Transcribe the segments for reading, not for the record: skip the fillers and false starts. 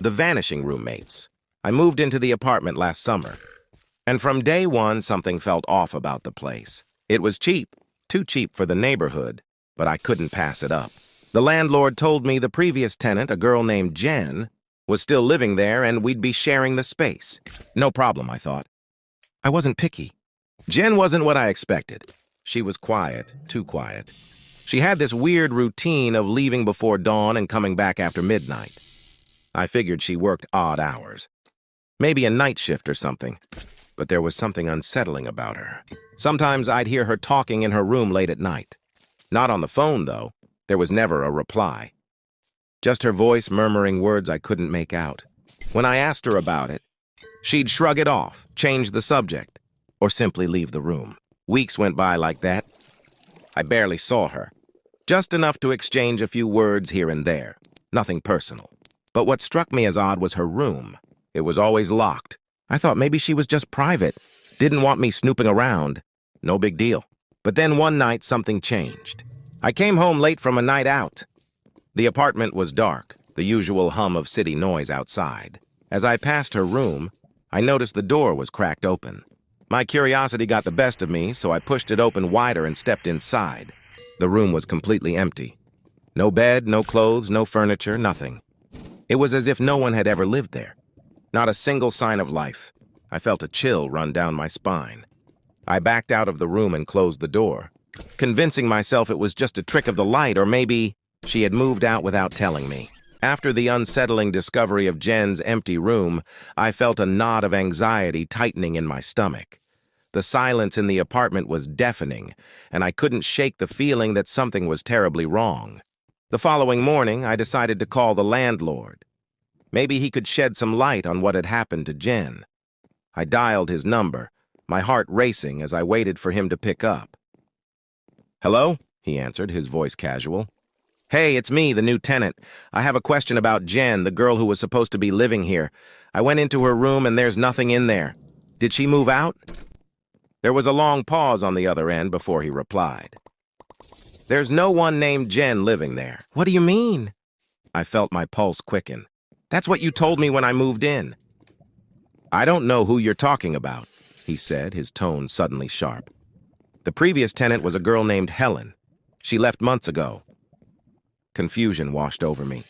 The vanishing roommates. I moved into the apartment last summer, and from day one something felt off about the place. It was cheap, too cheap for the neighborhood, but I couldn't pass it up. The landlord told me the previous tenant, a girl named Jen, was still living there and we'd be sharing the space. No problem, I thought. I wasn't picky. Jen wasn't what I expected. She was quiet, too quiet. She had this weird routine of leaving before dawn and coming back after midnight. I figured she worked odd hours. Maybe a night shift or something. But there was something unsettling about her. Sometimes I'd hear her talking in her room late at night. Not on the phone, though. There was never a reply. Just her voice murmuring words I couldn't make out. When I asked her about it, she'd shrug it off, change the subject, or simply leave the room. Weeks went by like that. I barely saw her. Just enough to exchange a few words here and there. Nothing personal. But what struck me as odd was her room. It was always locked. I thought maybe she was just private. Didn't want me snooping around. No big deal. But then one night something changed. I came home late from a night out. The apartment was dark, the usual hum of city noise outside. As I passed her room, I noticed the door was cracked open. My curiosity got the best of me, so I pushed it open wider and stepped inside. The room was completely empty. No bed, no clothes, no furniture, nothing. It was as if no one had ever lived there. Not a single sign of life. I felt a chill run down my spine. I backed out of the room and closed the door, convincing myself it was just a trick of the light, or maybe she had moved out without telling me. After the unsettling discovery of Jen's empty room, I felt a knot of anxiety tightening in my stomach. The silence in the apartment was deafening, and I couldn't shake the feeling that something was terribly wrong. The following morning, I decided to call the landlord. Maybe he could shed some light on what had happened to Jen. I dialed his number, my heart racing as I waited for him to pick up. "Hello?" he answered, his voice casual. "Hey, it's me, the new tenant. I have a question about Jen, the girl who was supposed to be living here. I went into her room and there's nothing in there. Did she move out?" There was a long pause on the other end before he replied. "There's no one named Jen living there." "What do you mean?" I felt my pulse quicken. "That's what you told me when I moved in." "I don't know who you're talking about," he said, his tone suddenly sharp. "The previous tenant was a girl named Helen. She left months ago." Confusion washed over me.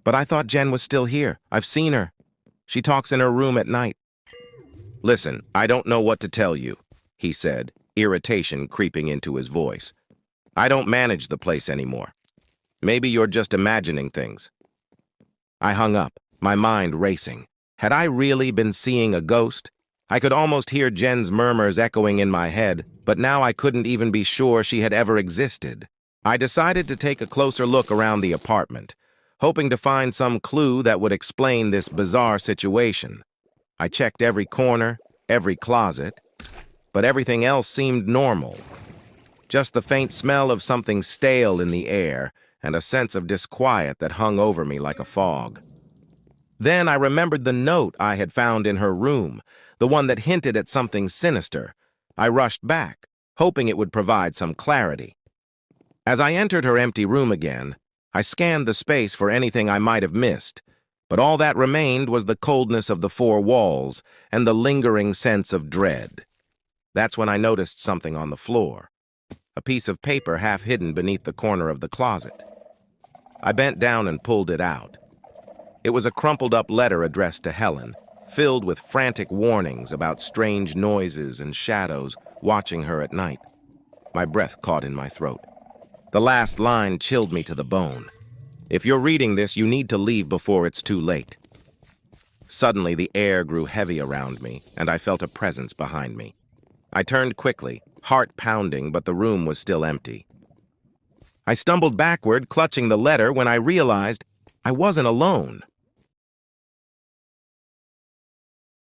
"But I thought Jen was still here. I've seen her. She talks in her room at night." "Listen, I don't know what to tell you," he said, irritation creeping into his voice. "I don't manage the place anymore. Maybe you're just imagining things." I hung up, my mind racing. Had I really been seeing a ghost? I could almost hear Jen's murmurs echoing in my head, but now I couldn't even be sure she had ever existed. I decided to take a closer look around the apartment, hoping to find some clue that would explain this bizarre situation. I checked every corner, every closet, but everything else seemed normal. Just the faint smell of something stale in the air and a sense of disquiet that hung over me like a fog. Then I remembered the note I had found in her room, the one that hinted at something sinister. I rushed back, hoping it would provide some clarity. As I entered her empty room again, I scanned the space for anything I might have missed, but all that remained was the coldness of the four walls and the lingering sense of dread. That's when I noticed something on the floor, a piece of paper half hidden beneath the corner of the closet. I bent down and pulled it out. It was a crumpled-up letter addressed to Helen, filled with frantic warnings about strange noises and shadows watching her at night. My breath caught in my throat. The last line chilled me to the bone. "If you're reading this, you need to leave before it's too late." Suddenly, the air grew heavy around me, and I felt a presence behind me. I turned quickly, heart pounding, but the room was still empty. I stumbled backward, clutching the letter, when I realized I wasn't alone.